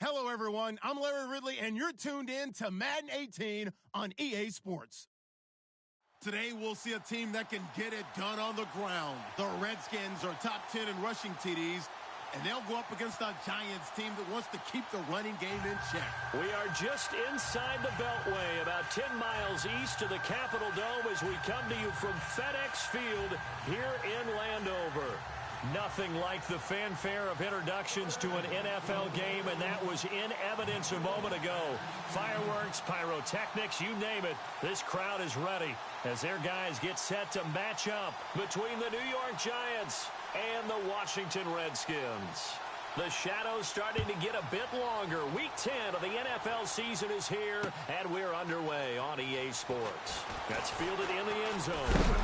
Hello, everyone. I'm Larry Ridley, and you're tuned in to Madden 18 on EA Sports. Today, we'll see a team that can get it done on the ground. The Redskins are top 10 in rushing TDs, and they'll go up against a Giants team that wants to keep the running game in check. We are just inside the Beltway, about 10 miles east of the Capitol Dome as we come to you from FedEx Field here in Landover. Nothing like the fanfare of introductions to an NFL game, and that was in evidence a moment ago. Fireworks, pyrotechnics, you name it. This crowd is ready as their guys get set to match up between the New York Giants and the Washington Redskins. The shadow's starting to get a bit longer. Week 10 of the NFL season is here, and we're underway on EA Sports. That's fielded in the end zone.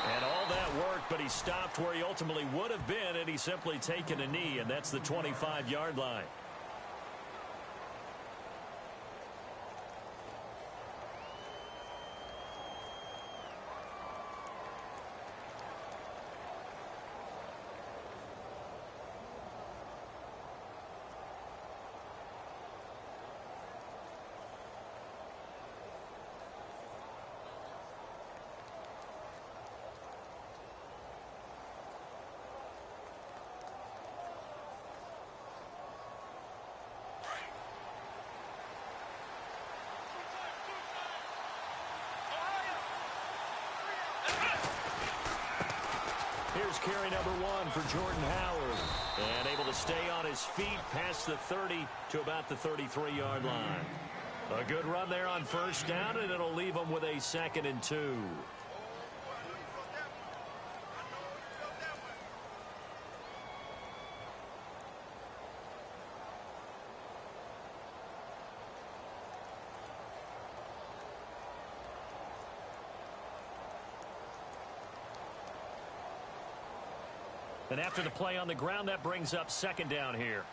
And all that work, but he stopped where he ultimately would have been had he simply taken a knee, and that's the 25-yard line. Here's carry number 1 for Jordan Howard. And able to stay on his feet past the 30 to about the 33-yard line. A good run there on first down, and it'll leave him with a 2nd and 2. And after the play on the ground, that brings up 2nd down here.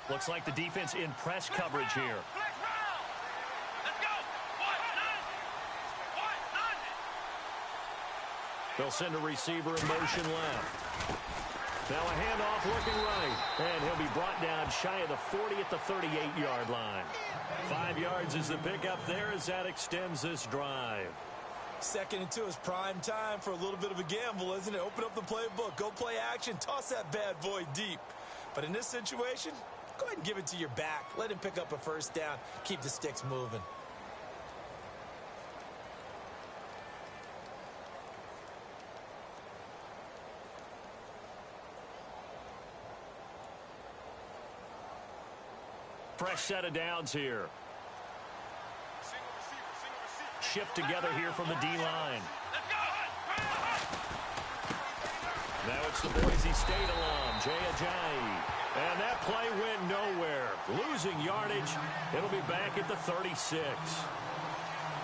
Looks like the defense in press coverage here. They'll send a receiver in motion left. Now a handoff looking right. And he'll be brought down shy of the 40 at the 38-yard line. 5 yards is the pickup there as that extends this drive. 2nd and 2 is prime time for a little bit of a gamble, isn't it? Open up the playbook, go play action, toss that bad boy deep. But in this situation, go ahead and give it to your back. Let him pick up a first down. Keep the sticks moving. Fresh set of downs here. Shift together here from the D-line. Now it's the Boise State alum, Jay Ajayi. And that play went nowhere. Losing yardage. It'll be back at the 36.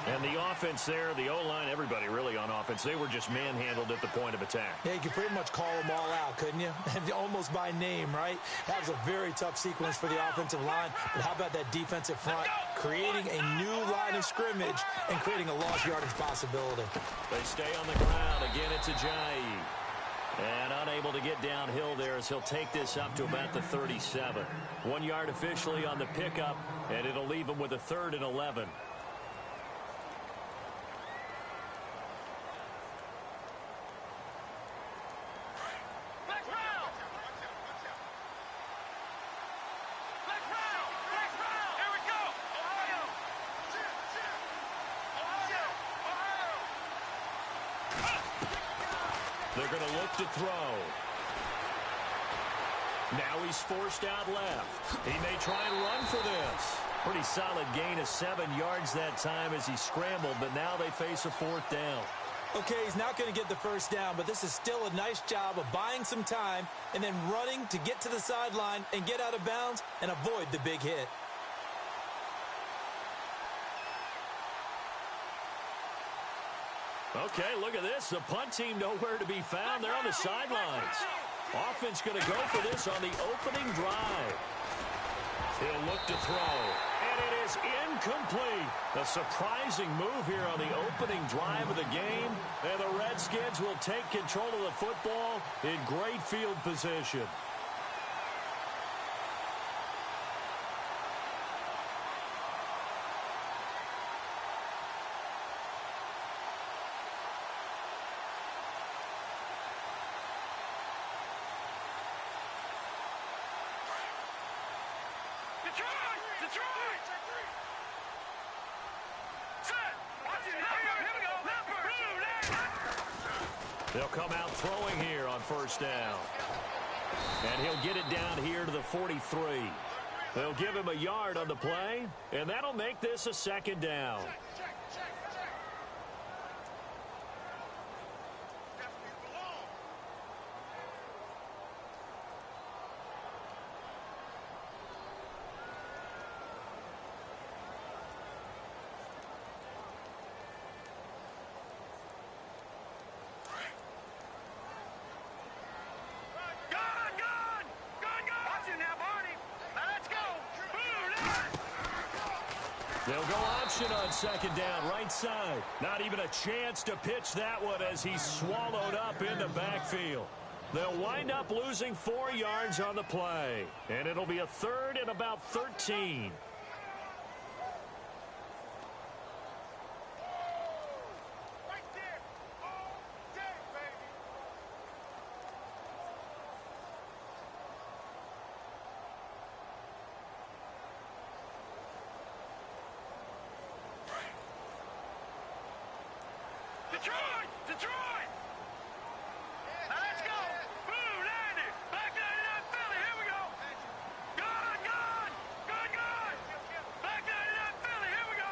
And the offense there, the O-line, everybody really on offense, they were just manhandled at the point of attack. Yeah, you could pretty much call them all out, couldn't you? And almost by name, right? That was a very tough sequence for the offensive line. But how about that defensive front? Creating a new line of scrimmage and creating a lost yardage possibility. They stay on the ground. Again, it's Ajayi. And unable to get downhill there as he'll take this up to about the 37. 1 yard officially on the pickup, and it'll leave him with a 3rd and 11. They're going to look to throw. Now he's forced out left. He may try and run for this. Pretty solid gain of 7 yards that time as he scrambled, but now they face a 4th down. Okay, he's not going to get the first down, but this is still a nice job of buying some time and then running to get to the sideline and get out of bounds and avoid the big hit. Okay, look at this. The punt team nowhere to be found. They're on the sidelines. Offense going to go for this on the opening drive. He'll look to throw. And it is incomplete. A surprising move here on the opening drive of the game. And the Redskins will take control of the football in great field position. They'll come out throwing here on first down. And he'll get it down here to the 43. They'll give him a yard on the play, and that'll make this a second down. They'll go option on second down, right side. Not even a chance to pitch that one as he's swallowed up in the backfield. They'll wind up losing 4 yards on the play, and it'll be a third and about 13. Detroit! Now let's go! Boo, Landy! Back 99 Philly, here we go! Gone! Back 99 Philly, here we go!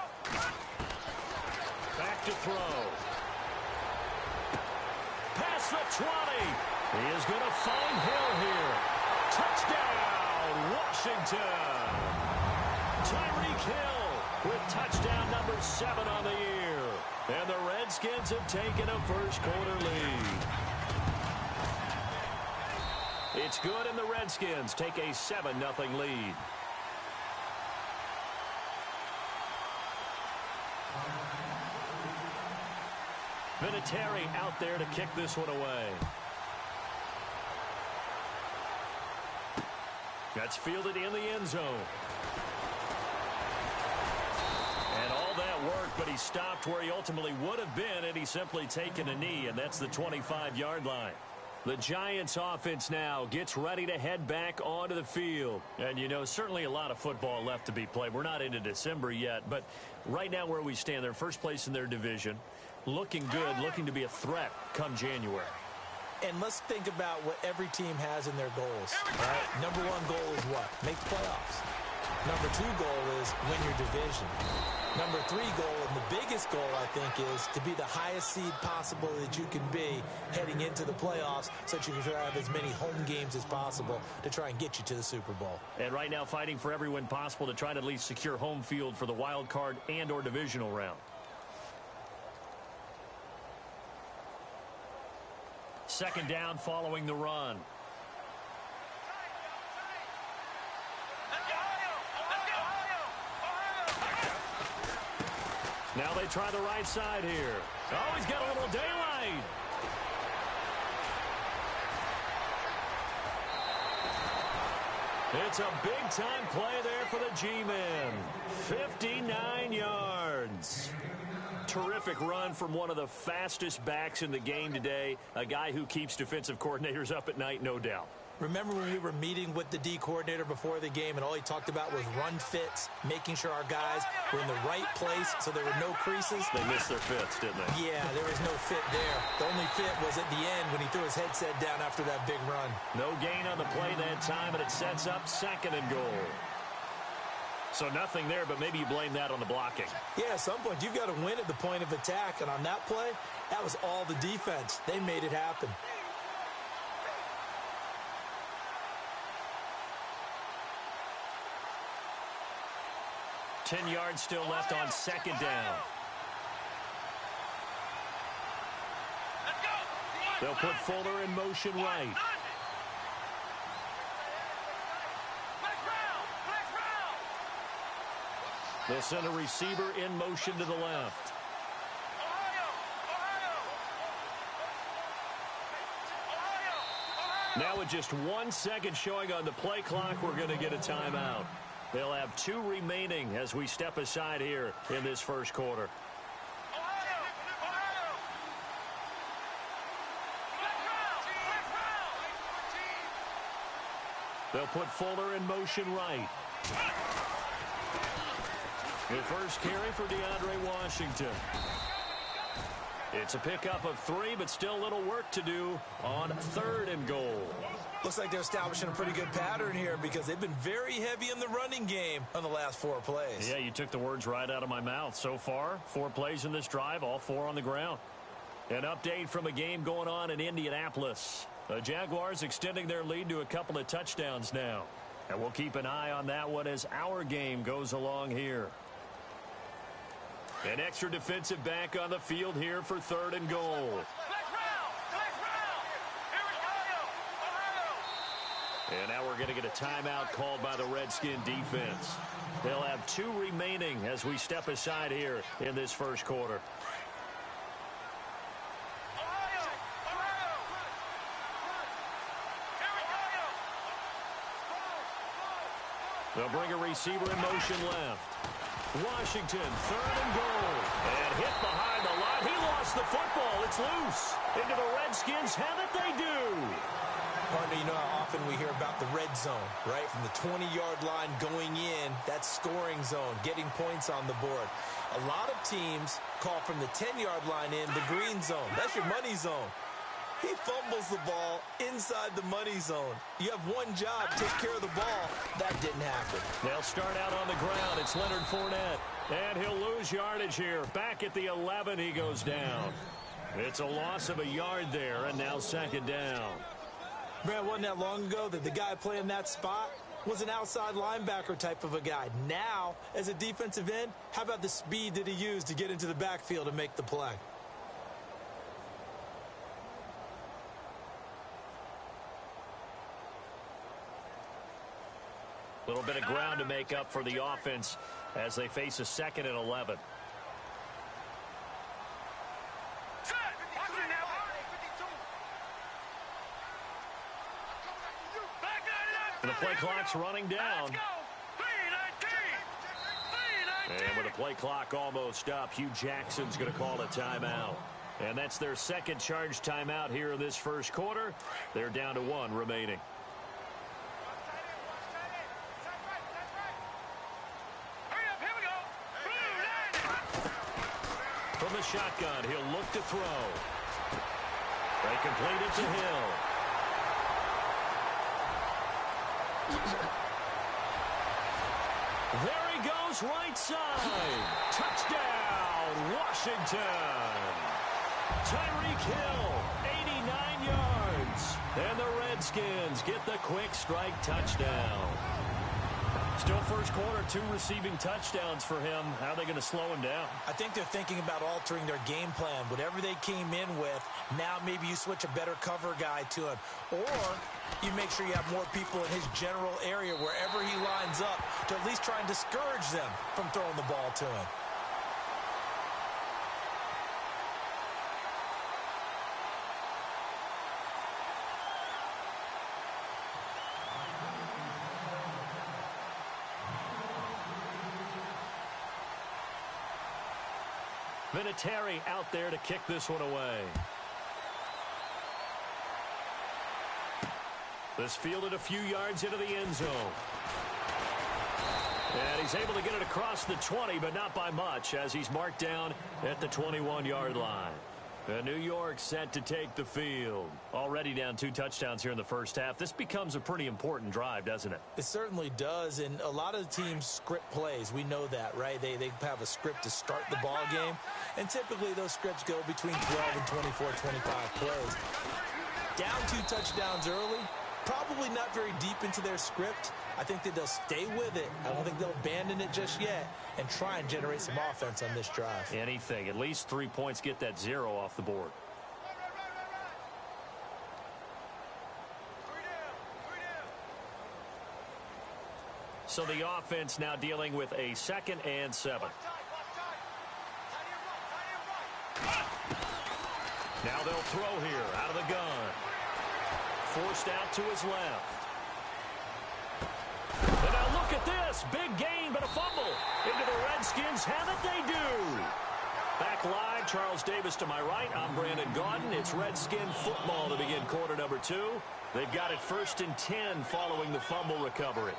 Back to throw. Past the 20. He is going to find Hill here. Touchdown, Washington! Tyreek Hill with touchdown number 7 on the year. And the Redskins have taken a first-quarter lead. It's good, and the Redskins take a 7-0 lead. Vinatieri out there to kick this one away. That's fielded in the end zone. And all that work, but he stopped where he ultimately would have been had he simply taken a knee, and that's the 25-yard line. The Giants offense now gets ready to head back onto the field. And, you know, certainly a lot of football left to be played. We're not into December yet, but right now where we stand, they're first place in their division, looking good, looking to be a threat come January. And let's think about what every team has in their goals. Right? Number 1 goal is what? Make the playoffs. Number 2 goal is win your division. Number 3 goal, and the biggest goal, I think, is to be the highest seed possible that you can be heading into the playoffs so that you can have as many home games as possible to try and get you to the Super Bowl. And right now fighting for every win possible to try to at least secure home field for the wild card and or divisional round. Second down following the run. Now they try the right side here. Oh, he's got a little daylight. It's a big-time play there for the G-men. 59 yards. Terrific run from one of the fastest backs in the game today. A guy who keeps defensive coordinators up at night, no doubt. Remember when we were meeting with the D coordinator before the game and all he talked about was run fits, making sure our guys were in the right place so there were no creases? They missed their fits, didn't they? Yeah, there was no fit there. The only fit was at the end when he threw his headset down after that big run. No gain on the play that time, and it sets up 2nd and goal. So nothing there, but maybe you blame that on the blocking. Yeah, at some point you've got to win at the point of attack, and on that play, that was all the defense. They made it happen. Ten yards still left on second down. They'll put Fuller in motion right. They'll send a receiver in motion to the left. Now with just 1 second showing on the play clock, we're going to get a timeout. They'll have 2 remaining as we step aside here in this first quarter. They'll put Fuller in motion right. The first carry for DeAndre Washington. It's a pickup of 3, but still a little work to do on 3rd and goal. Looks like they're establishing a pretty good pattern here because they've been very heavy in the running game on the last 4 plays. Yeah, you took the words right out of my mouth. So far, 4 plays in this drive, all 4 on the ground. An update from a game going on in Indianapolis. The Jaguars extending their lead to a couple of touchdowns now. And we'll keep an eye on that one as our game goes along here. An extra defensive back on the field here for 3rd and goal. And now we're going to get a timeout called by the Redskin defense. They'll have 2 remaining as we step aside here in this first quarter. They'll bring a receiver in motion left. Washington, 3rd and goal. And hit behind the line. He lost the football. It's loose. Into the Redskins. Have it they do. Partner, you know how often we hear about the red zone, right? From the 20-yard line going in, that's scoring zone, getting points on the board. A lot of teams call from the 10-yard line in the green zone. That's your money zone. He fumbles the ball inside the money zone. You have one job, take care of the ball. That didn't happen. They'll start out on the ground. It's Leonard Fournette. And he'll lose yardage here. Back at the 11, he goes down. It's a loss of a yard there, and now 2nd down. Brad, wasn't that long ago that the guy playing that spot was an outside linebacker type of a guy. Now, as a defensive end, how about the speed that he used to get into the backfield and make the play? A little bit of ground to make up for the offense as they face a 2nd and 11. And the play clock's running down. And with the play clock almost up, Hugh Jackson's going to call a timeout. And that's their 2nd charge timeout here in this first quarter. They're down to 1 remaining. From the shotgun, he'll look to throw. They complete it to Hill. There he goes, right side. Touchdown, Washington. Tyreek Hill, 89 yards. And the Redskins get the quick strike touchdown. Still first quarter, 2 receiving touchdowns for him. How are they going to slow him down? I think they're thinking about altering their game plan. Whatever they came in with, now maybe you switch a better cover guy to him. Or you make sure you have more people in his general area wherever he lines up to at least try and discourage them from throwing the ball to him. Vinatieri out there to kick this one away. This fielded a few yards into the end zone. And he's able to get it across the 20, but not by much, as he's marked down at the 21-yard line. And New York set to take the field. Already down 2 touchdowns here in the first half. This becomes a pretty important drive, doesn't it? It certainly does, and a lot of the teams script plays. We know that, right? They have a script to start the ball game, and typically those scripts go between 12 and 24, 25 plays. Down 2 touchdowns early, probably not very deep into their script. I think that they'll stay with it. I don't think they'll abandon it just yet and try and generate some offense on this drive. Anything. At least 3 points, get that 0 off the board. So the offense now dealing with a 2nd and 7. Now they'll throw here out of the gun. Forced out to his left. And now look at this. Big gain, but a fumble. Into the Redskins. Have it they do. Back live, Charles Davis to my right. I'm Brandon Gaudin. It's Redskin football to begin quarter number 2. They've got it 1st and 10 following the fumble recovery.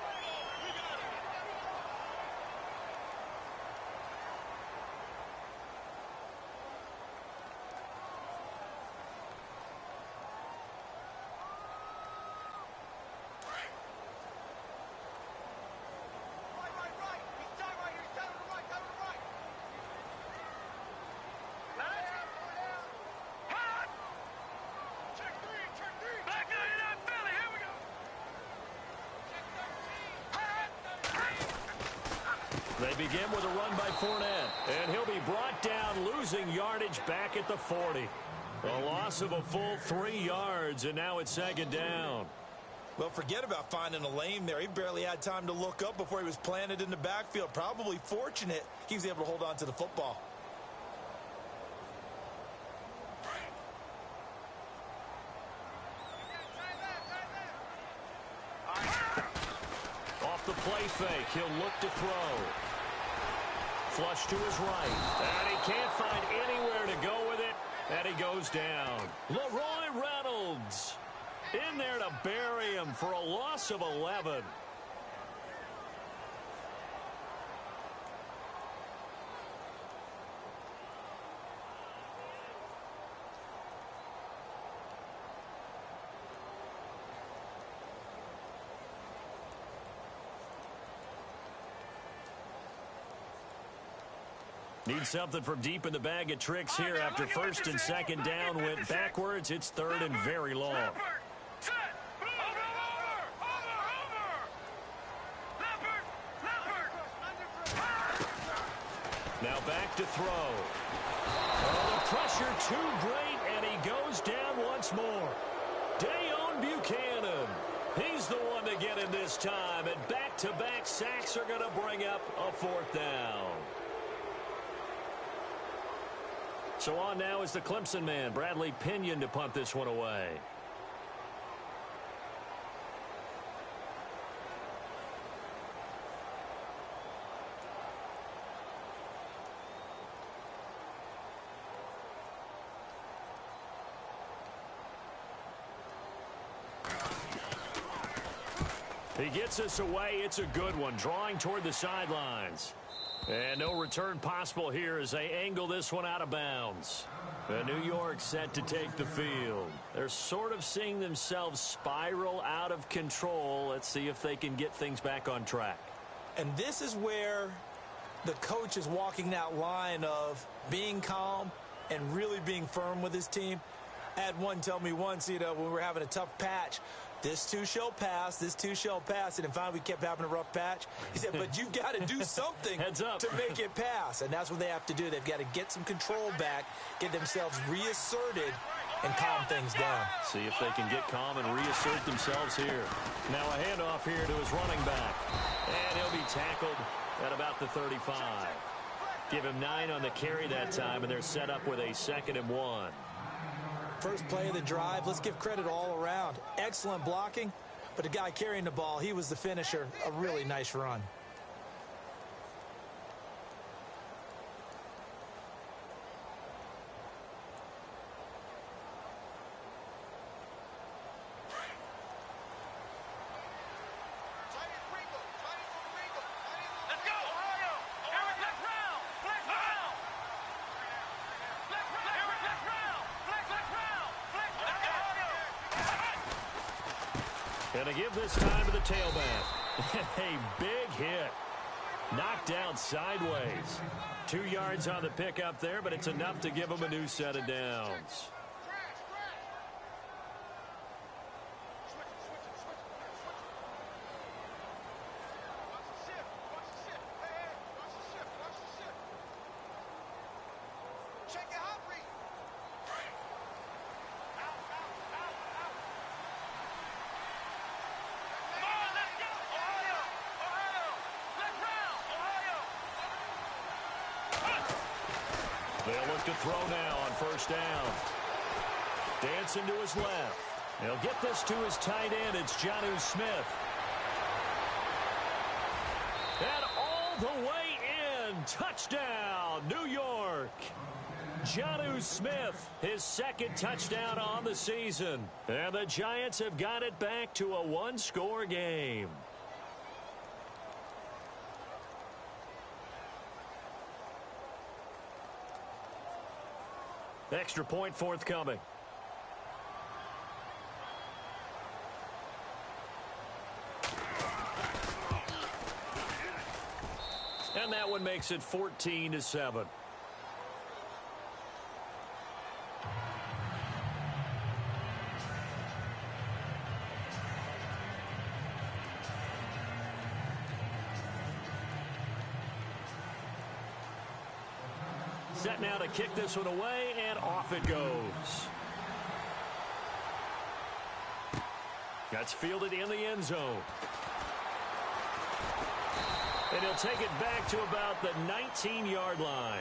begin with a run by Fournette. And he'll be brought down, losing yardage back at the 40. A loss of a full 3 yards, and now it's second down. Well, forget about finding a lane there. He barely had time to look up before he was planted in the backfield. Probably fortunate he was able to hold on to the football. Off the play fake, he'll look to throw. Flush to his right, and he can't find anywhere to go with it, and he goes down. Leroy Reynolds in there to bury him for a loss of 11. Need something from deep in the bag of tricks here after first and second down went backwards. It's third and very long. Now back to throw. Oh, the pressure too great, and he goes down once more. Dayon Buchanan. He's the one to get him this time, and back-to-back sacks are going to bring up a fourth down. So on now is the Clemson man, Bradley Pinion, to punt this one away. He gets us away. It's a good one, drawing toward the sidelines. And no return possible here as they angle this one out of bounds. New York set to take the field. They're sort of seeing themselves spiral out of control. Let's see if they can get things back on track. And this is where the coach is walking that line of being calm and really being firm with his team. I had one tell me once, when we were having a tough patch, this too shall pass, this too shall pass. And finally we kept having a rough patch. He said, but you've got to do something Heads up. to make it pass. And that's what they have to do. They've got to get some control back, get themselves reasserted, and calm things down. See if they can get calm and reassert themselves here. Now a handoff here to his running back. And he'll be tackled at about the 35. Give him 9 on the carry that time, and they're set up with a 2nd and 1. First play of the drive, let's give credit all around. Excellent blocking, but the guy carrying the ball, he was the finisher. A really nice run. And to give this time to the tailback. A big hit. Knocked down sideways. 2 yards on the pickup there, but it's enough to give him a new set of downs. They'll look to throw now on first down. Dancing to his left. They'll get this to his tight end. It's Jonnu Smith. And all the way in. Touchdown, New York. Jonnu Smith, his 2nd touchdown on the season. And the Giants have got it back to a 1-score game. Extra point forthcoming. And that one makes it 14-7. Set now to kick this one away, and off it goes. That's fielded in the end zone. And he'll take it back to about the 19-yard line.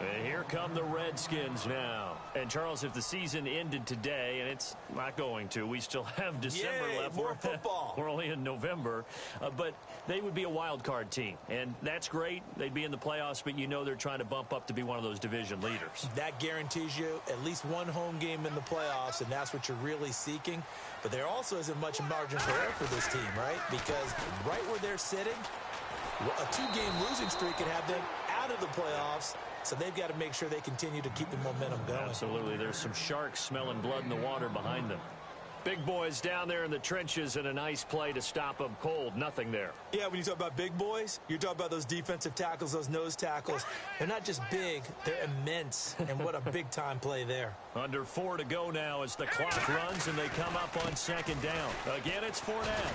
And here come the Redskins now. And, Charles, if the season ended today, and it's not going to, we still have December left. More football. We're only in November. But they would be a wild card team. And that's great. They'd be in the playoffs, but you know they're trying to bump up to be one of those division leaders. That guarantees you at least one home game in the playoffs, and that's what you're really seeking. But there also isn't much margin for error for this team, right? Because right where they're sitting, a 2-game losing streak could have them out of the playoffs. So they've got to make sure they continue to keep the momentum going. Absolutely. There's some sharks smelling blood in the water behind them. Big boys down there in the trenches, and a nice play to stop them cold. Nothing there. Yeah, when you talk about big boys, you're talking about those defensive tackles, those nose tackles. They're not just big, they're immense. And what a big-time play there. Under 4 to go now as the clock runs, and they come up on second down. Again, it's Fournette.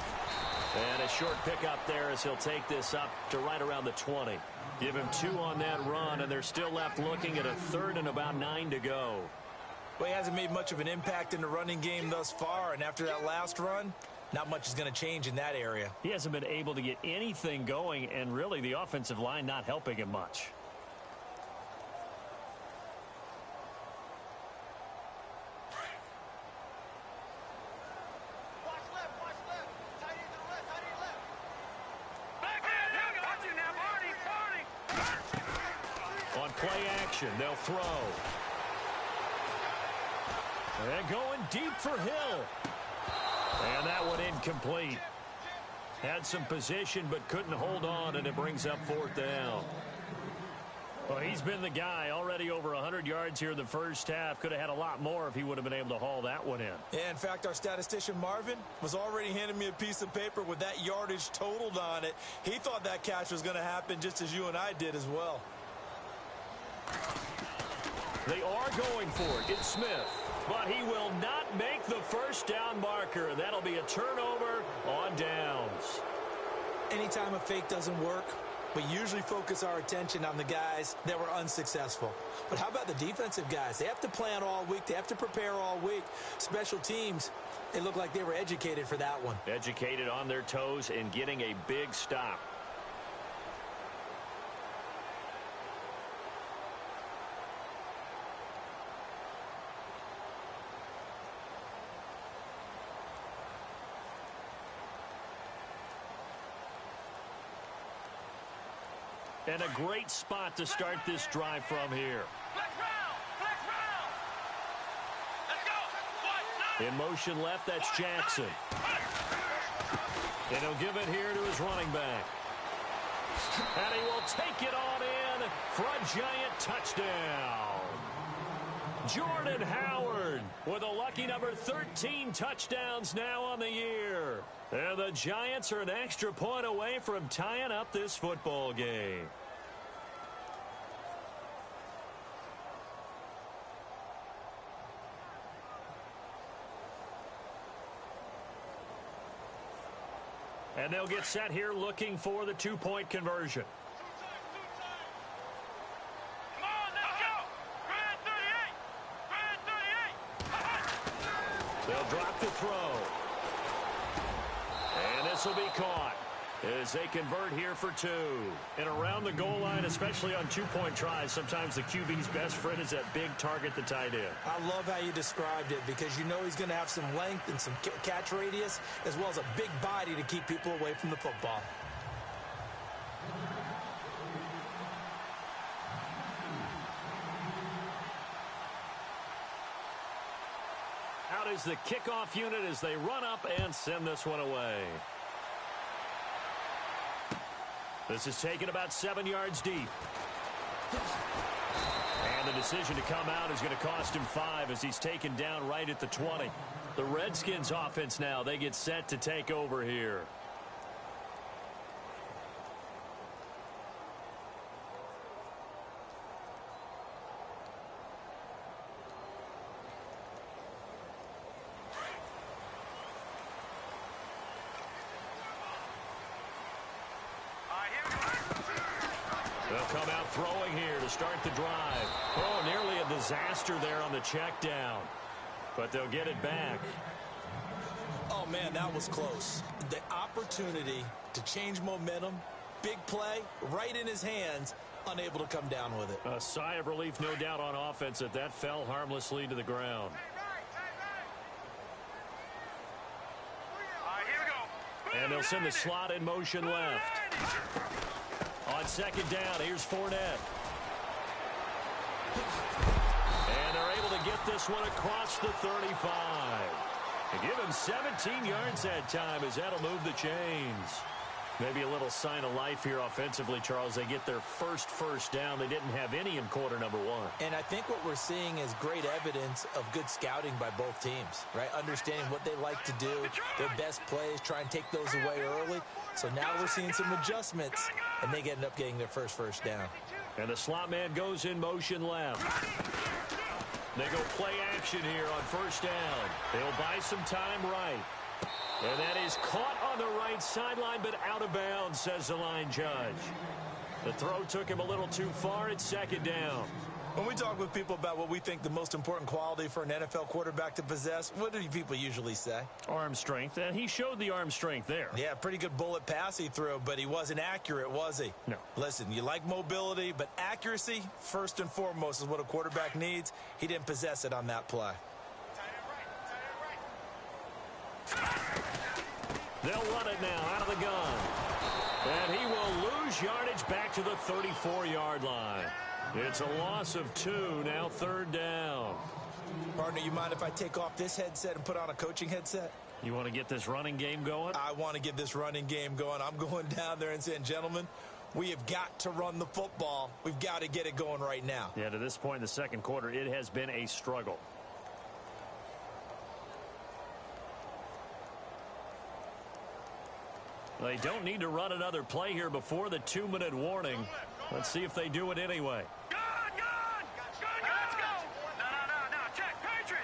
And a short pickup there as he'll take this up to right around the 20. Give him 2 on that run, and they're still left looking at a 3rd and about 9 to go. Well, he hasn't made much of an impact in the running game thus far, and after that last run, not much is going to change in that area. He hasn't been able to get anything going, and really the offensive line not helping him much. On play action, they'll throw. And going deep for Hill. And that one incomplete. Had some position but couldn't hold on, and it brings up 4th down. Well, he's been the guy. Already over 100 yards here in the first half. Could have had a lot more if he would have been able to haul that one in. Yeah, in fact, our statistician Marvin was already handing me a piece of paper with that yardage totaled on it. He thought that catch was going to happen just as you and I did as well. They are going for it. It's Smith. But he will not make the first down marker. That'll be a turnover on downs. Anytime a fake doesn't work, we usually focus our attention on the guys that were unsuccessful. But how about the defensive guys? They have to plan all week. They have to prepare all week. Special teams, it looked like they were educated for that one. Educated on their toes and getting a big stop. And a great spot to start this drive from here. Flex round! Flex round! Let's go! In motion left, that's Jackson. And he'll give it here to his running back. And he will take it on in for a giant touchdown. Jordan Howard with a lucky number 13 touchdowns now on the year. And the Giants are an extra point away from tying up this football game. And they'll get set here looking for the 2-point conversion. Come on, let's go! Grand 38! Grand 38! They'll drop the throw. And this will be caught as they convert here for 2. And around the goal line, especially on 2-point tries, sometimes the QB's best friend is that big target, the tight end. I love how you described it because you know he's going to have some length and some catch radius as well as a big body to keep people away from the football. Out is the kickoff unit as they run up and send this one away. This is taken about 7 yards deep. And the decision to come out is going to cost him 5 as he's taken down right at the 20. The Redskins offense now, they get set to take over here. They'll come out throwing here to start the drive. Oh, nearly a disaster there on the check down. But they'll get it back. Oh, man, that was close. The opportunity to change momentum, big play, right in his hands, unable to come down with it. A sigh of relief, no doubt, on offense that fell harmlessly to the ground. And they'll send the slot in motion left. On second down, here's Fournette. And they're able to get this one across the 35. And give him 17 yards that time as that'll move the chains. Maybe a little sign of life here offensively, Charles. They get their first down. They didn't have any in quarter number one. And I think what we're seeing is great evidence of good scouting by both teams, right? Understanding what they like to do, their best plays, try and take those away early. So now we're seeing some adjustments, and they end up getting their first down. And the slot man goes in motion left. They go play action here on first down. They'll buy some time right. And that is caught on the right sideline, but out of bounds, says the line judge. The throw took him a little too far. It's second down. When we talk with people about what we think the most important quality for an NFL quarterback to possess, what do people usually say? Arm strength, and he showed the arm strength there. Yeah, pretty good bullet pass he threw, but he wasn't accurate, was he? No. Listen, you like mobility, but accuracy, first and foremost, is what a quarterback needs. He didn't possess it on that play. They'll run it now out of the gun. And he will lose yardage back to the 34-yard line. It's a loss of 2, now third down. Partner, you mind if I take off this headset and put on a coaching headset? You want to get this running game going? I want to get this running game going. I'm going down there and saying, gentlemen, we have got to run the football. We've got to get it going right now. Yeah, to this point in the second quarter, it has been a struggle. They don't need to run another play here before the 2-minute warning. Let's see if they do it anyway. Gun! Let's go! No, check! Patriot!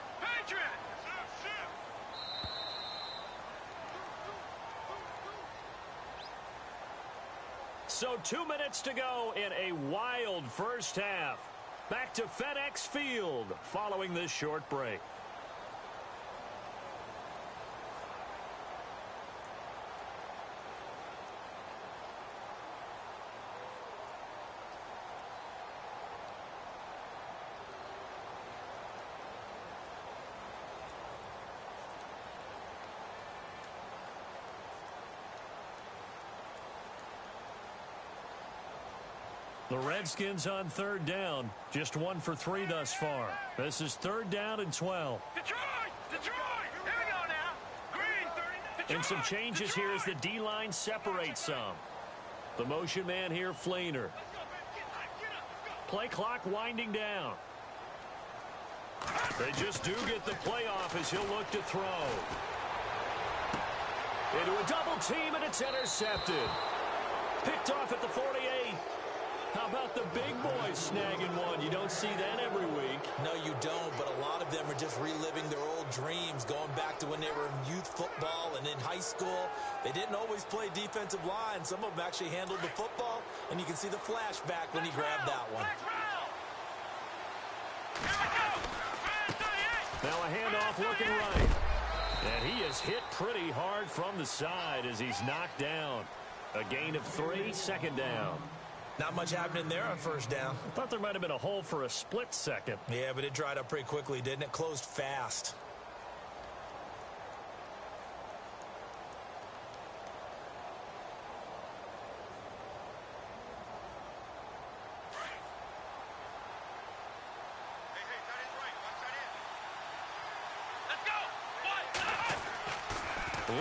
So 2 minutes to go in a wild first half. Back to FedEx Field following this short break. The Redskins on third down. Just 1 for 3 thus far. This is third down and 12. Detroit! Here we go now. Green, 30. And some changes here as the D-line separates some. The motion man here, Flainer. Play clock winding down. They just do get the play off as he'll look to throw. Into a double team, and it's intercepted. Picked off at the 48. How about the big boys snagging one? You don't see that every week. No, you don't, but a lot of them are just reliving their old dreams, going back to when they were in youth football and in high school. They didn't always play defensive line. Some of them actually handled the football, and you can see the flashback when he grabbed that one. Now a handoff looking right. And he is hit pretty hard from the side as he's knocked down. A gain of 3, second down. Not much happening there on first down. I thought there might have been a hole for a split second. Yeah, but it dried up pretty quickly, didn't it? Closed fast.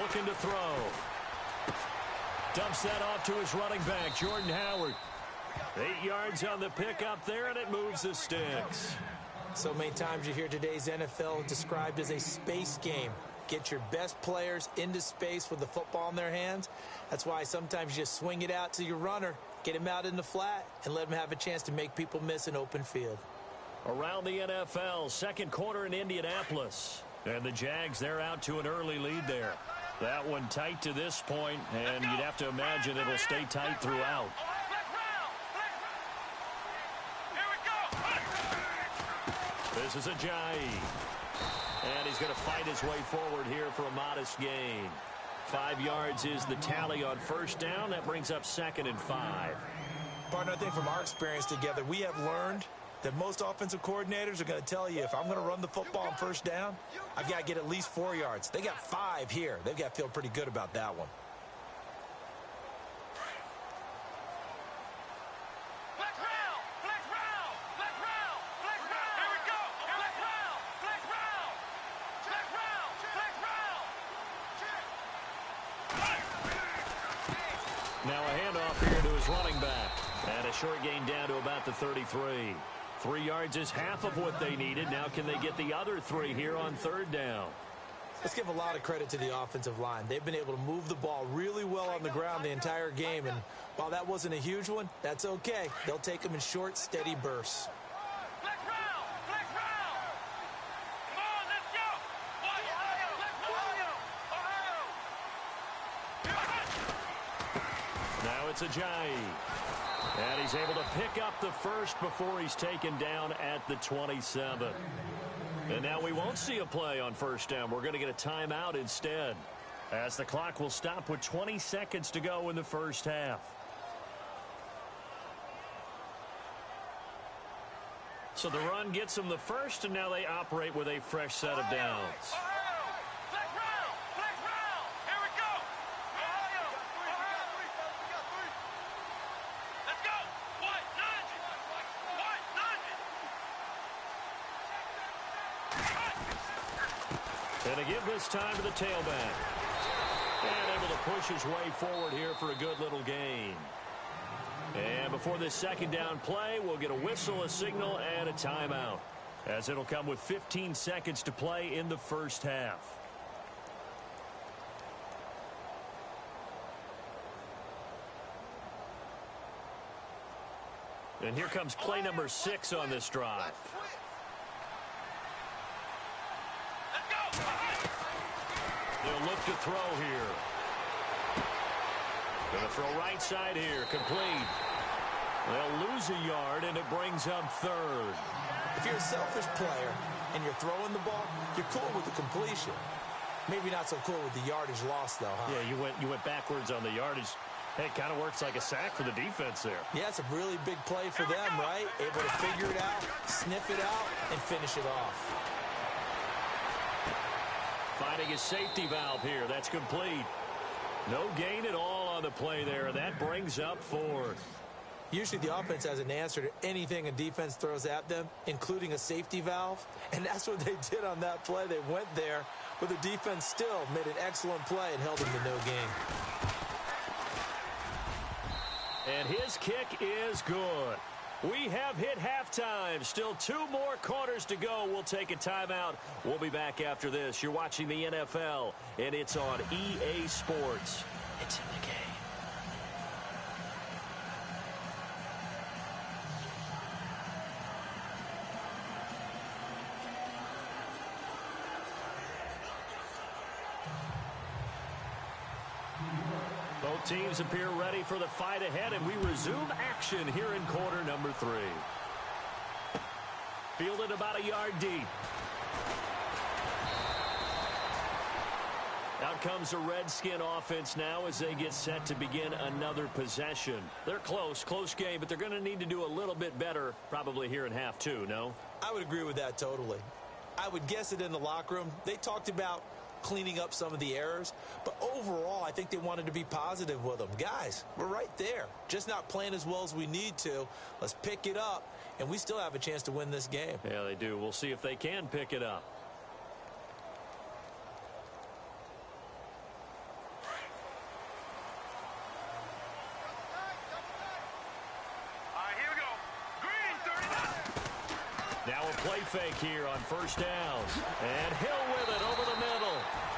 Looking to throw. Dumps that off to his running back, Jordan Howard. 8 yards on the pickup there, and it moves the sticks. So many times you hear today's NFL described as a space game. Get your best players into space with the football in their hands. That's why sometimes you just swing it out to your runner, get him out in the flat, and let him have a chance to make people miss an open field. Around the NFL, second quarter in Indianapolis. And the Jags, they're out to an early lead there. That one tight to this point, and you'd have to imagine it'll stay tight throughout. This is Ajayi. And he's going to fight his way forward here for a modest gain. 5 yards is the tally on first down. That brings up 2nd and 5. Partner, I think from our experience together, we have learned that most offensive coordinators are going to tell you, if I'm going to run the football on first down, I've got to get at least 4 yards. They got 5 here. They've got to feel pretty good about that one. Now a handoff here to his running back. And a short gain down to about the 33. 3 yards is half of what they needed. Now can they get the other 3 here on 3rd down? Let's give a lot of credit to the offensive line. They've been able to move the ball really well on the ground the entire game. And while that wasn't a huge one, that's okay. They'll take them in short, steady bursts. It's Ajayi. And he's able to pick up the first before he's taken down at the 27. And now we won't see a play on first down. We're going to get a timeout instead, as the clock will stop with 20 seconds to go in the first half. So the run gets them the first, and now they operate with a fresh set of downs. And to give this time to the tailback. And able to push his way forward here for a good little gain. And before this second down play, we'll get a whistle, a signal, and a timeout, as it'll come with 15 seconds to play in the first half. And here comes play number 6 on this drive. They'll look to throw here. Going to throw right side here. Complete. They'll lose a yard, and it brings up 3rd. If you're a selfish player and you're throwing the ball, you're cool with the completion. Maybe not so cool with the yardage loss, though, huh? Yeah, you went backwards on the yardage. Hey, it kind of works like a sack for the defense there. Yeah, it's a really big play for them, right? Able to figure it out, sniff it out, and finish it off. Finding his safety valve here. That's complete. No gain at all on the play there, and that brings up 4th. Usually the offense has an answer to anything a defense throws at them, including a safety valve, and that's what they did on that play. They went there, but the defense still made an excellent play and held them to no gain. And his kick is good. We have hit halftime. Still 2 more quarters to go. We'll take a timeout. We'll be back after this. You're watching the NFL, and it's on EA Sports. It's in the game. Both teams appear ready for the fight ahead, and we resume action here in quarter number 3. Fielded about a yard deep. Out comes the Redskin offense now as they get set to begin another possession. They're close game, but they're going to need to do a little bit better probably here in half 2, no? I would agree with that totally. I would guess it in the locker room. They talked about cleaning up some of the errors, but overall I think they wanted to be positive with them. Guys, we're right there, just not playing as well as we need to. Let's pick it up, and we still have a chance to win this game. Yeah, they do. We'll see if they can pick it up. Here we go. Green, 39. Now a play fake here on first down. And Hill with it over the middle.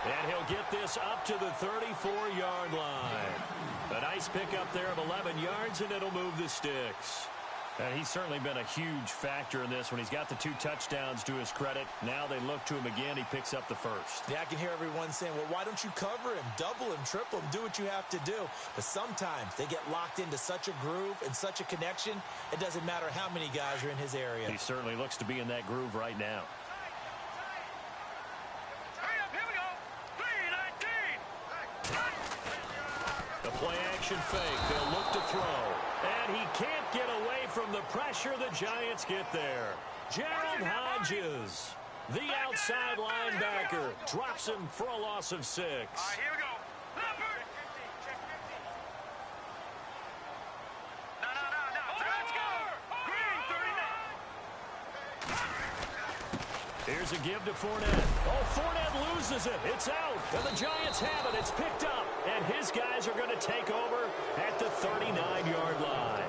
And he'll get this up to the 34-yard line. A nice pickup there of 11 yards, and it'll move the sticks. And he's certainly been a huge factor in this when he's got the 2 touchdowns to his credit. Now they look to him again. He picks up the first. Yeah, I can hear everyone saying, well, why don't you cover him, double him, triple him, do what you have to do. But sometimes they get locked into such a groove and such a connection, it doesn't matter how many guys are in his area. He certainly looks to be in that groove right now. Here we go. 3-19. The play action fake. They'll look to throw. And he can't get away from the pressure. The Giants get there. Gerald Hodges, the outside linebacker, drops him for a loss of 6. All right, here we go. No. Let's go. Green, 39. Here's a give to Fournette. Oh, Fournette loses it. It's out. And the Giants have it. It's picked up. And his guys are going to take over at the 39-yard line.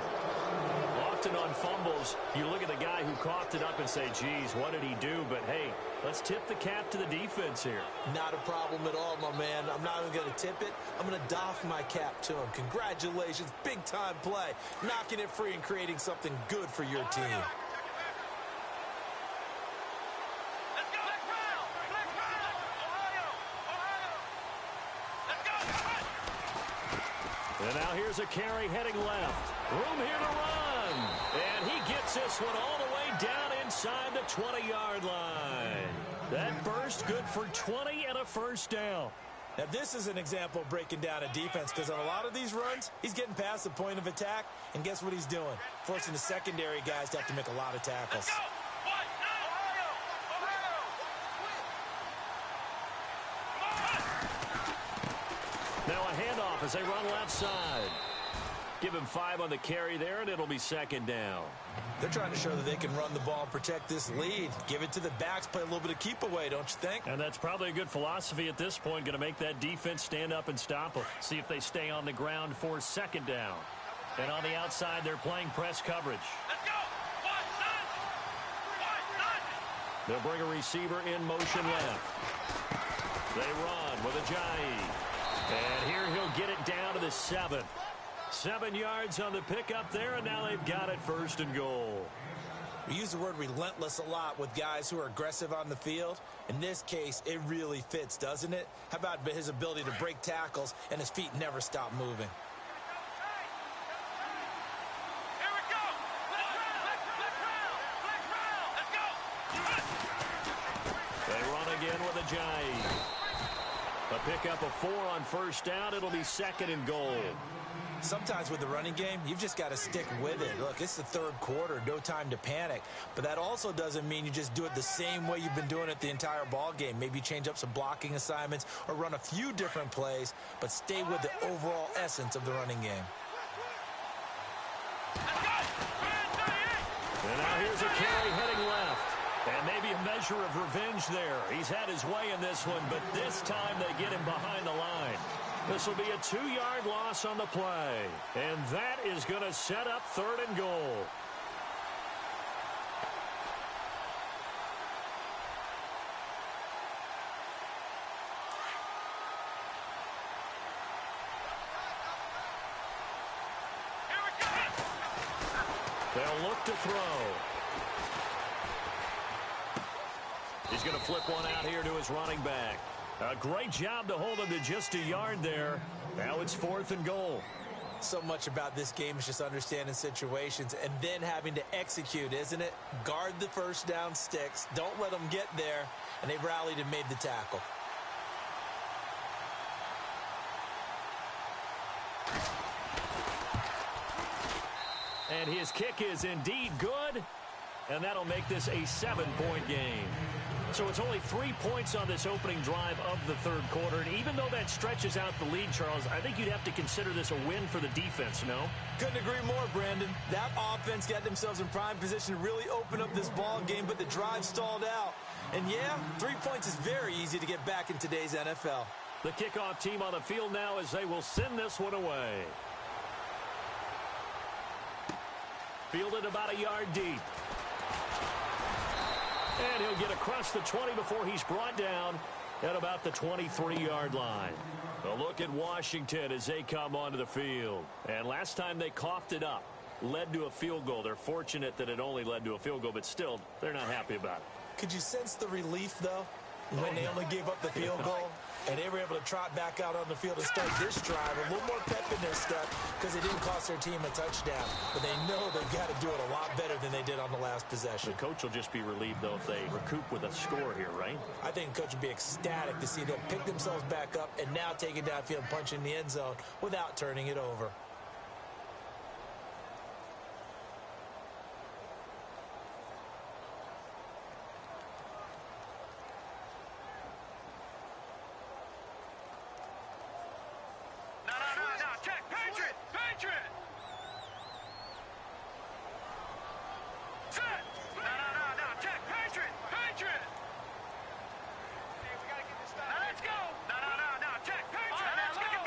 Often on fumbles, you look at the guy who coughed it up and say, geez, what did he do? But, hey, let's tip the cap to the defense here. Not a problem at all, my man. I'm not even going to tip it. I'm going to doff my cap to him. Congratulations. Big-time play. Knocking it free and creating something good for your team. Let's go. Flex round. Ohio. Let's go. And now here's a carry heading left. Room here to run. And he gets this one all the way down inside the 20-yard line. That burst good for 20 and a first down. Now, this is an example of breaking down a defense because on a lot of these runs, he's getting past the point of attack, and guess what he's doing? Forcing the secondary guys to have to make a lot of tackles. Let's go. Now a handoff as they run left side. Give him 5 on the carry there, and it'll be second down. They're trying to show that they can run the ball and protect this lead. Give it to the backs, play a little bit of keep away, don't you think? And that's probably a good philosophy at this point, going to make that defense stand up and stop them. See if they stay on the ground for second down. And on the outside, they're playing press coverage. Let's go. They'll bring a receiver in motion left. They run with Ajayi. And here he'll get it down to the 7. 7 yards on the pickup there, and now they've got it first and goal. We use the word relentless a lot with guys who are aggressive on the field. In this case, it really fits, doesn't it? How about his ability to break tackles and his feet never stop moving? Here we go. Let's go. They run again with Ajayi. A pickup of 4 on first down. It'll be second and goal. Sometimes with the running game, you've just got to stick with it. Look, it's the third quarter, no time to panic. But that also doesn't mean you just do it the same way you've been doing it the entire ball game. Maybe change up some blocking assignments or run a few different plays, but stay with the overall essence of the running game. And now here's a carry heading left. And maybe a measure of revenge there. He's had his way in this one, but this time they get him behind the line. This will be a 2-yard loss on the play. And that is going to set up third and goal. They'll look to throw. He's going to flip one out here to his running back. A great job to hold him to just a yard there. Now it's 4th and goal. So much about this game is just understanding situations and then having to execute, isn't it? Guard the first down sticks. Don't let them get there. And they rallied and made the tackle. And his kick is indeed good. And that'll make this a 7-point game. So it's only 3 points on this opening drive of the third quarter. And even though that stretches out the lead, Charles, I think you'd have to consider this a win for the defense, no? Couldn't agree more, Brandon. That offense got themselves in prime position to really open up this ball game, but the drive stalled out. And yeah, 3 points is very easy to get back in today's NFL. The kickoff team on the field now as they will send this one away. Fielded about a yard deep. And he'll get across the 20 before he's brought down at about the 23-yard line. A look at Washington as they come onto the field. And last time they coughed it up. led to a field goal. They're fortunate that it only led to a field goal, but still, they're not happy about it. Could you sense the relief, though, when they only gave up the field goal and they were able to trot back out on the field and start this drive? A little more pep in their step because it didn't cost their team a touchdown. But they know they've got to do it a lot better than they did on the last possession. The coach will just be relieved, though, if they recoup with a score here, right? I think the coach would be ecstatic to see them pick themselves back up and now take it downfield and punch in the end zone without turning it over.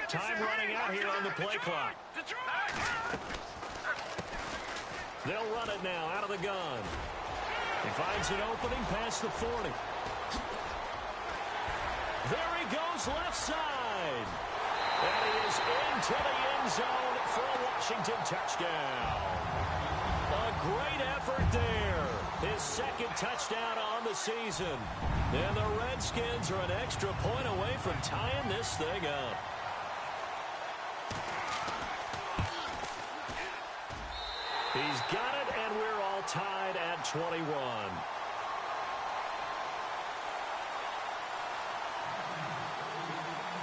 Time running out here on the play clock. They'll run it now out of the gun. He finds an opening past the 40. There he goes left side. And he is into the end zone for a Washington touchdown. A great effort there. His second touchdown on the season. And the Redskins are an extra point away from tying this thing up. He's got it, and we're all tied at 21.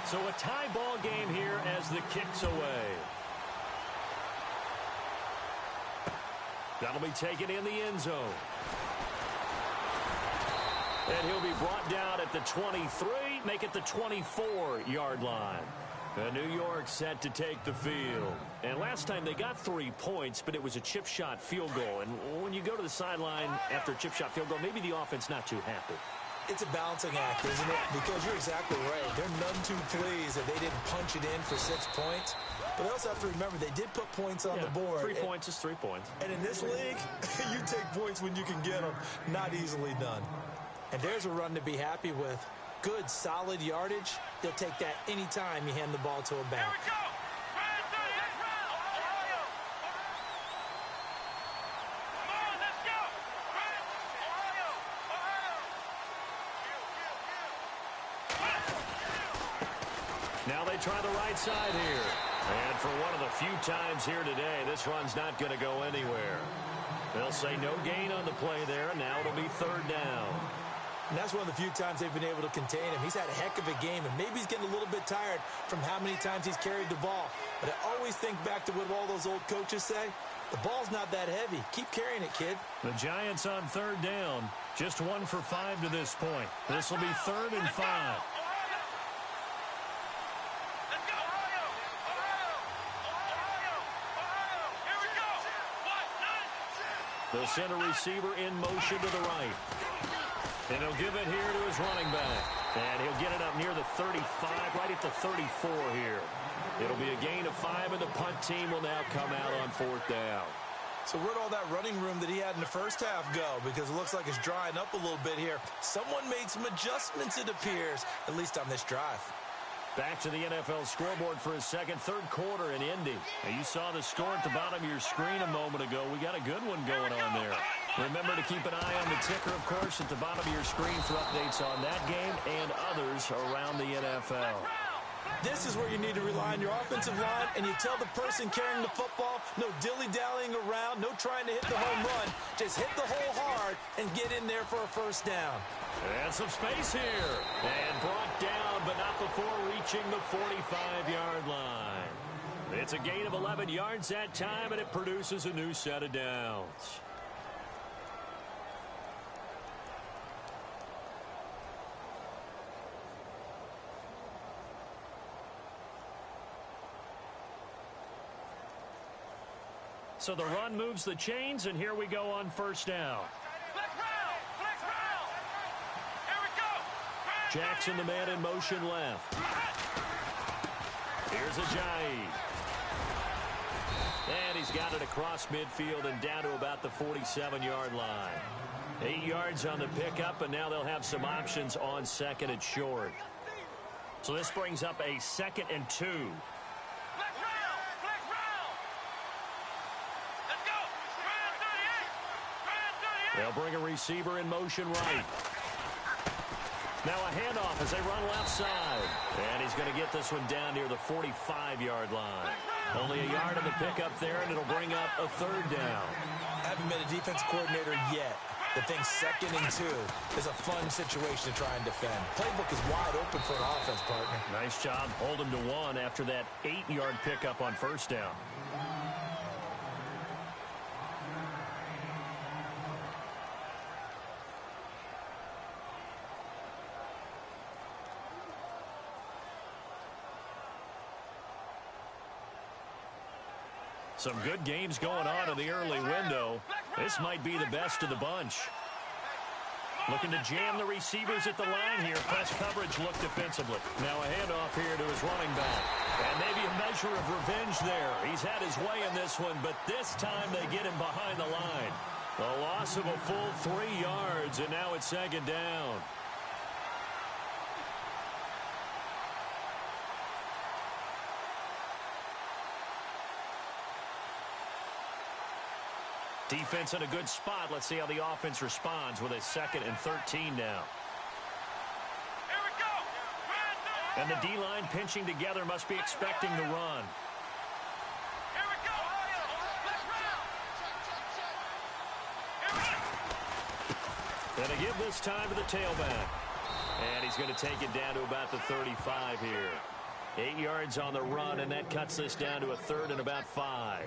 So a tie ball game here as the kick's away. That'll be taken in the end zone. And he'll be brought down at the 23, make it the 24-yard line. New York set to take the field. And last time they got 3 points, but it was a chip shot field goal. And when you go to the sideline after a chip shot field goal, maybe the offense not too happy. It's a balancing act, isn't it? Because you're exactly right. They're none too pleased that they didn't punch it in for 6 points. But they also have to remember they did put points on the board. 3 points is 3 points. And in this league, you take points when you can get them. Not easily done. And there's a run to be happy with. Good, solid yardage. They'll take that anytime you hand the ball to a back. Here we go. Come on, let's go. Now they try the right side here. And for one of the few times here today, this run's not going to go anywhere. They'll say no gain on the play there, and now it'll be third down. And that's one of the few times they've been able to contain him. He's had a heck of a game, and maybe he's getting a little bit tired from how many times he's carried the ball. But I always think back to what all those old coaches say. The ball's not that heavy. Keep carrying it, kid. The Giants on third down. Just 1 for 5 to this point. This will be 3rd and 5. They'll send a receiver in motion to the right. And he'll give it here to his running back. And he'll get it up near the 35, right at the 34 here. It'll be a gain of 5, and the punt team will now come out on 4th down. So where'd all that running room that he had in the first half go? Because it looks like it's drying up a little bit here. Someone made some adjustments, it appears, at least on this drive. Back to the NFL scoreboard for his third quarter in Indy. Now, you saw the score at the bottom of your screen a moment ago. We got a good one going on there. Remember to keep an eye on the ticker, of course, at the bottom of your screen for updates on that game and others around the NFL. This is where you need to rely on your offensive line, and you tell the person carrying the football, no dilly-dallying around, no trying to hit the home run. Just hit the hole hard and get in there for a first down. And some space here. And brought down, but not before reaching the 45-yard line. It's a gain of 11 yards that time, and it produces a new set of downs. So the run moves the chains, and here we go on first down. Flex round! Flex round! Here we go! Jackson, the man in motion left. Here's Ajayi. And he's got it across midfield and down to about the 47-yard line. 8 yards on the pickup, and now they'll have some options on second and short. So this brings up a 2nd and 2. Flex round! Flex round! Let's go! They'll bring a receiver in motion right. Now a handoff as they run left side. And he's going to get this one down near the 45-yard line. Only a yard in the pickup there, and it'll bring up a third down. Haven't been a defense coordinator yet. The thing 2nd and 2 is a fun situation to try and defend. Playbook is wide open for an offense, partner. Nice job. Hold him to 1 after that 8-yard pickup on first down. Some good games going on in the early window. This might be the best of the bunch. Looking to jam the receivers at the line here. Press coverage look defensively. Now a handoff here to his running back. And maybe a measure of revenge there. He's had his way in this one, but this time they get him behind the line. A loss of a full 3 yards, and now it's 2nd down. Defense in a good spot. Let's see how the offense responds with a 2nd and 13 now. Here we go. And the D-line pinching together must be expecting the run. Here we go. Going to give this time to the tailback. And he's going to take it down to about the 35 here. 8 yards on the run, and that cuts this down to a 3rd and about 5.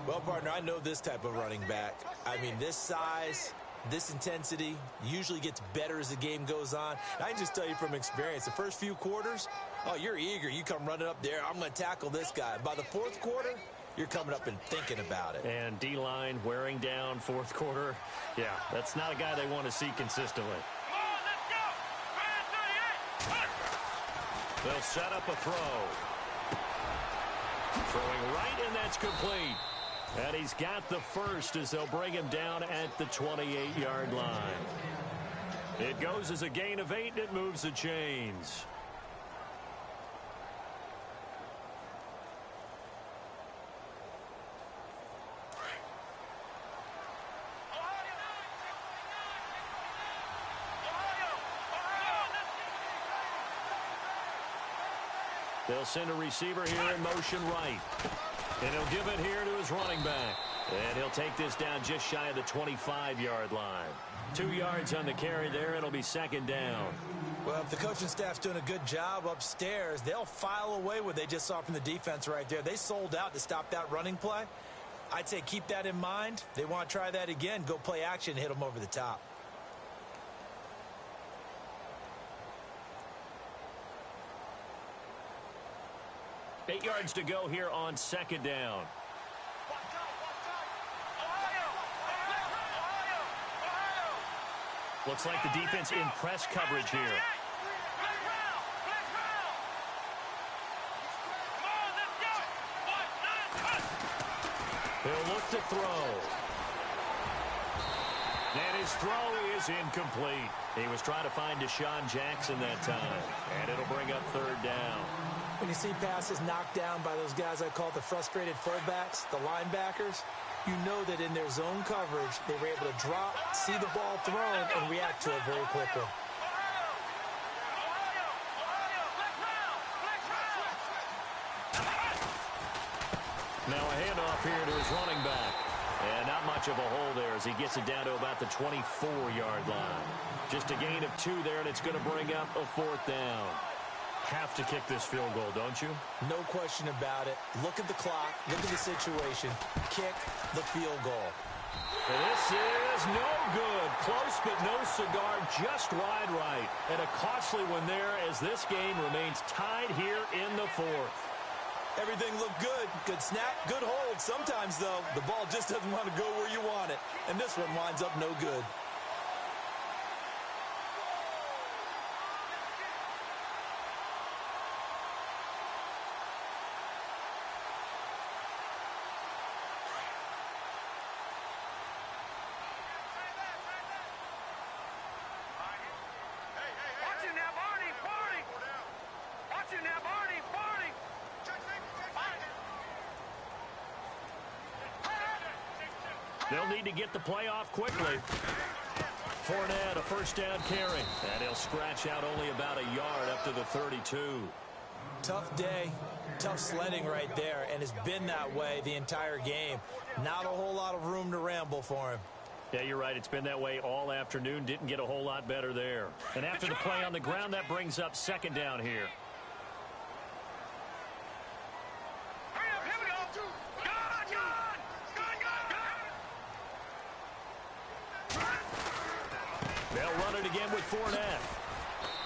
Well, partner, I know this type of running back. I mean, this size, this intensity usually gets better as the game goes on. And I can just tell you from experience, the first few quarters, oh, you're eager. You come running up there, I'm going to tackle this guy. By the 4th quarter, you're coming up and thinking about it. And D-line wearing down 4th quarter. Yeah, that's not a guy they want to see consistently. Come on, let's go. 38. They'll set up a throw. Throwing right, and that's complete. And he's got the first as they'll bring him down at the 28-yard line. It goes as a gain of 8, and it moves the chains. They'll send a receiver here in motion right. And he'll give it here to his running back. And he'll take this down just shy of the 25-yard line. 2 yards on the carry there. It'll be 2nd down. Well, if the coaching staff's doing a good job upstairs, they'll file away what they just saw from the defense right there. They sold out to stop that running play. I'd say keep that in mind. They want to try that again. Go play action and hit them over the top. Eight yards to go here on 2nd down. Looks like the defense in press coverage here. He'll look to throw. And his throw is incomplete. He was trying to find Deshaun Jackson that time. And it'll bring up 3rd down. When you see passes knocked down by those guys I call the frustrated fullbacks, the linebackers, you know that in their zone coverage, they were able to drop, see the ball thrown, and react to it very quickly. Now a handoff here to his running back. And not much of a hole there as he gets it down to about the 24-yard line. Just a gain of 2 there, and it's going to bring up a 4th down. Have to kick this field goal, don't you? No question about it. Look at the clock. Look at the situation. Kick the field goal. This is no good. Close but no cigar, just wide right. And a costly one there as this game remains tied here in the 4th. Everything looked good. Good snap, good hold. Sometimes, though, the ball just doesn't want to go where you want it. And this one winds up no good. They'll need to get the play off quickly. Fournette, a first down carry. And he'll scratch out only about a yard up to the 32. Tough day, tough sledding right there, and it's been that way the entire game. Not a whole lot of room to ramble for him. Yeah, you're right. It's been that way all afternoon. Didn't get a whole lot better there. And after the play on the ground, that brings up second down here. Hurry up, here we go. They'll run it again with Fournette.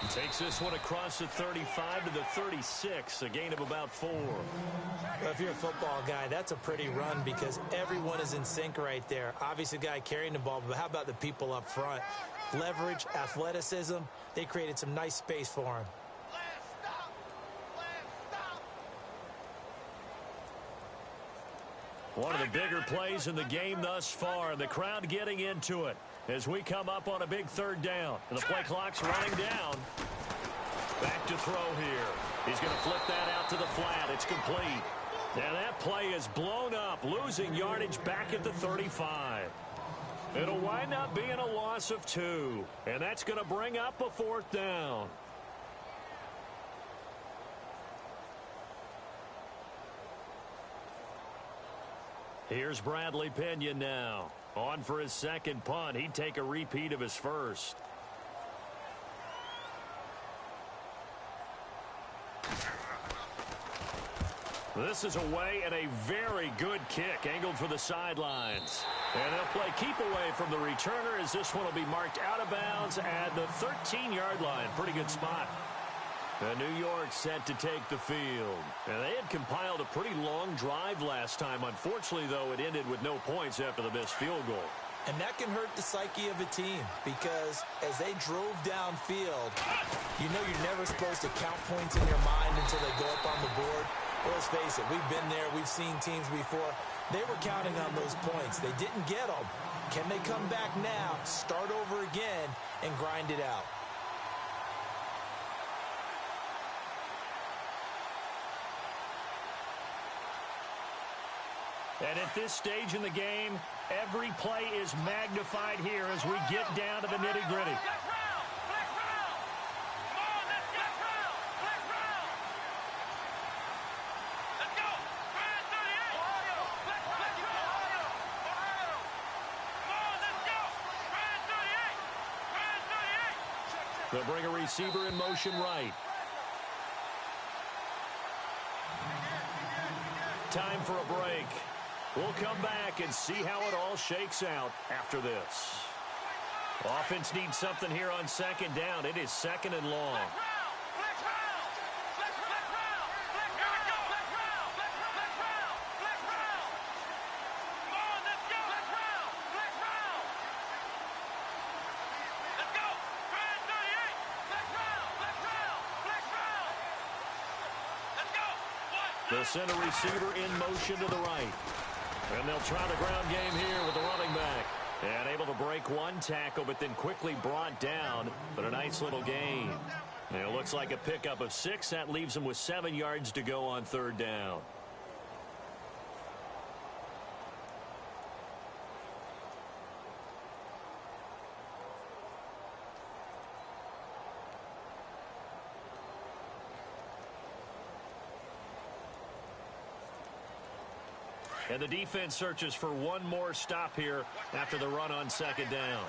He takes this one across the 35 to the 36, a gain of about 4. Well, if you're a football guy, that's a pretty run because everyone is in sync right there. Obviously, the guy carrying the ball, but how about the people up front? Leverage, athleticism, they created some nice space for him. One of the bigger plays in the game thus far, and the crowd getting into it as we come up on a big third down. And the play clock's running down. Back to throw here. He's going to flip that out to the flat. It's complete. And that play is blown up, losing yardage back at the 35. It'll wind up being a loss of 2, and that's going to bring up a fourth down. Here's Bradley Pinion now. On for his second punt. He'd take a repeat of his first. This is away and a very good kick angled for the sidelines. And they'll play keep away from the returner as this one will be marked out of bounds at the 13-yard line. Pretty good spot. And New York set to take the field. And they had compiled a pretty long drive last time. Unfortunately, though, it ended with no points after the missed field goal. And that can hurt the psyche of a team because as they drove downfield, you know you're never supposed to count points in your mind until they go up on the board. Well, let's face it, we've been there. We've seen teams before. They were counting on those points. They didn't get them. Can they come back now, start over again, and grind it out? And at this stage in the game, every play is magnified here as we get down to the nitty-gritty. They'll bring a receiver in motion right. Time for a break. We'll come back and see how it all shakes out after this. Offense needs something here on second down. It is second and long. The center receiver in motion to the right. And they'll try the ground game here with the running back. And able to break one tackle, but then quickly brought down. But a nice little gain. And it looks like a pickup of 6. That leaves them with 7 yards to go on third down. And the defense searches for one more stop here after the run on second down.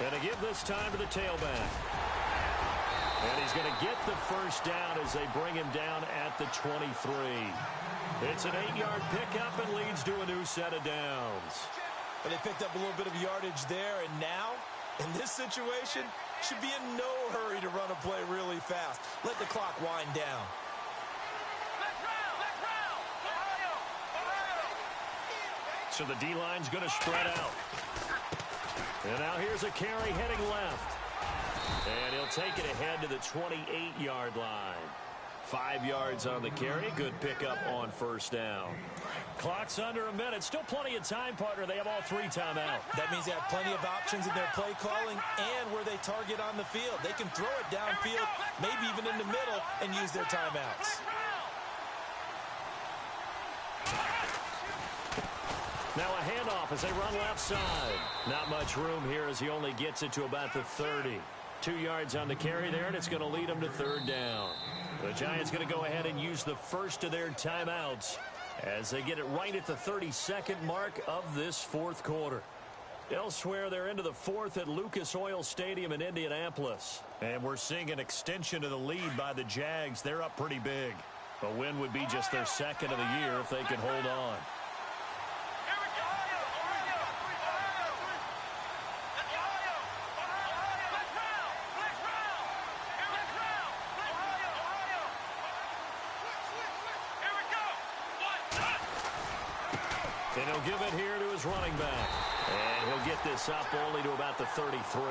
And to give this time to the tailback. And he's going to get the first down as they bring him down at the 23. It's an 8-yard pickup and leads to a new set of downs. But they picked up a little bit of yardage there, and now, in this situation, should be in no hurry to run a play really fast. Let the clock wind down. So the D-line's going to spread out. And now here's a carry heading left. And he'll take it ahead to the 28-yard line. 5 yards on the carry. Good pickup on first down. Clock's under a minute. Still plenty of time, partner. They have all 3 timeouts. That means they have plenty of options in their play calling and where they target on the field. They can throw it downfield, maybe even in the middle, and use their timeouts. Now a handoff as they run left side. Not much room here as he only gets it to about the 30. 2 yards on the carry there, and it's going to lead them to 3rd down. The Giants going to go ahead and use the first of their timeouts as they get it right at the 32nd mark of this 4th quarter. Elsewhere, they're into the 4th at Lucas Oil Stadium in Indianapolis. And we're seeing an extension of the lead by the Jags. They're up pretty big. A win would be just their 2nd of the year if they can hold on. And he'll give it here to his running back. And he'll get this up only to about the 33.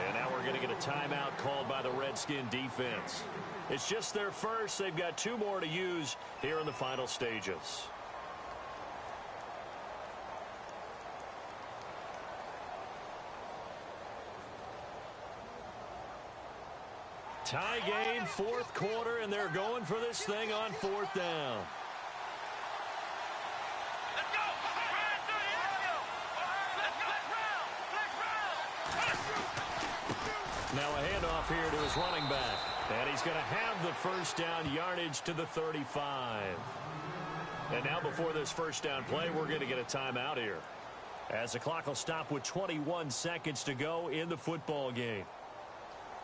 And now we're going to get a timeout called by the Redskin defense. It's just their first. They've got 2 more to use here in the final stages. Tie game, 4th quarter, and they're going for this thing on 4th down. Now a handoff here to his running back. And he's going to have the first down yardage to the 35. And now before this first down play, we're going to get a timeout here, as the clock will stop with 21 seconds to go in the football game.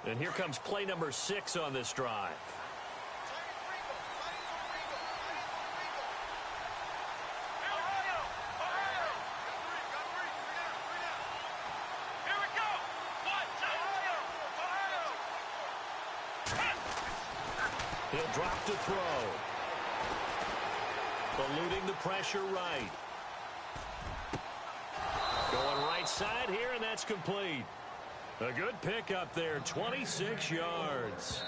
And here comes play number 6 on this drive. He'll drop to throw. Eluding the pressure right. Going right side here, and that's complete. A good pickup there, 26 yards.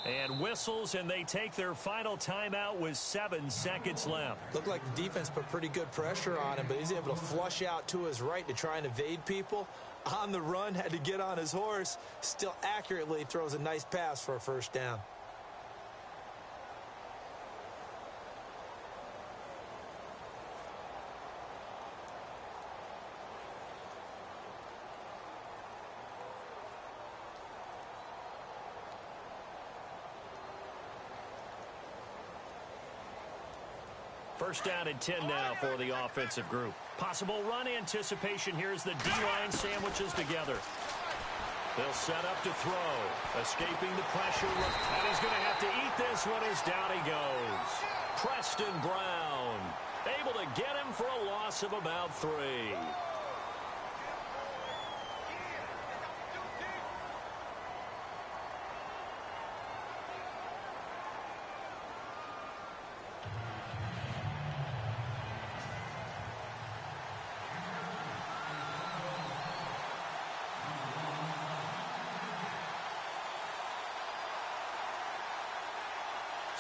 And whistles, and they take their final timeout with 7 seconds left. Looked like the defense put pretty good pressure on him, but he's able to flush out to his right to try and evade people. On the run, had to get on his horse. Still accurately throws a nice pass for a first down. First down and 10 now for the offensive group. Possible run anticipation here as the D-line sandwiches together. They'll set up to throw. Escaping the pressure. And he's going to have to eat this one as down he goes. Preston Brown able to get him for a loss of about 3.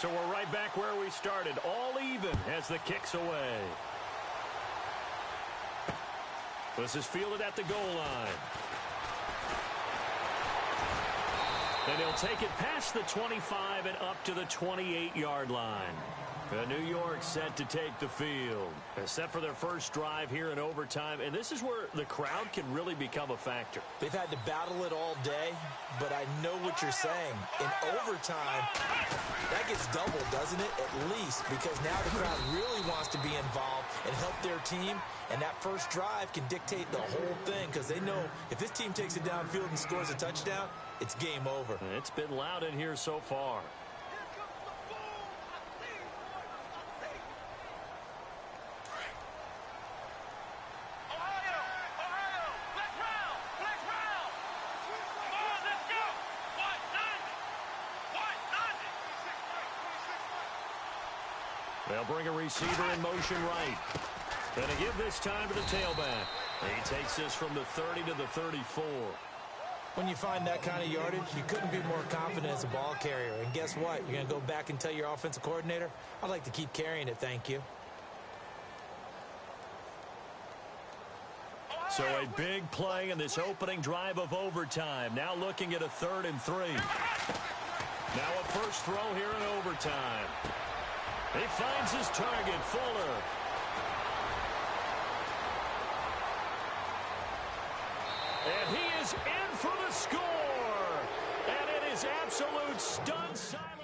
So we're right back where we started, all even as the kick's away. This is fielded at the goal line. And he'll take it past the 25 and up to the 28-yard line. New York set to take the field. Set for their first drive here in overtime. And this is where the crowd can really become a factor. They've had to battle it all day, but I know what you're saying. In overtime, that gets doubled, doesn't it? At least, because now the crowd really wants to be involved and help their team. And that first drive can dictate the whole thing, because they know if this team takes it downfield and scores a touchdown, it's game over. It's been loud in here so far. They'll bring a receiver in motion right. Going to give this time to the tailback. He takes this from the 30 to the 34. When you find that kind of yardage, you couldn't be more confident as a ball carrier. And guess what? You're going to go back and tell your offensive coordinator, I'd like to keep carrying it, thank you. So a big play in this opening drive of overtime. Now looking at a 3rd and 3. Now a first throw here in overtime. He finds his target, Fuller. And he is in for the score. And it is absolute stun silence.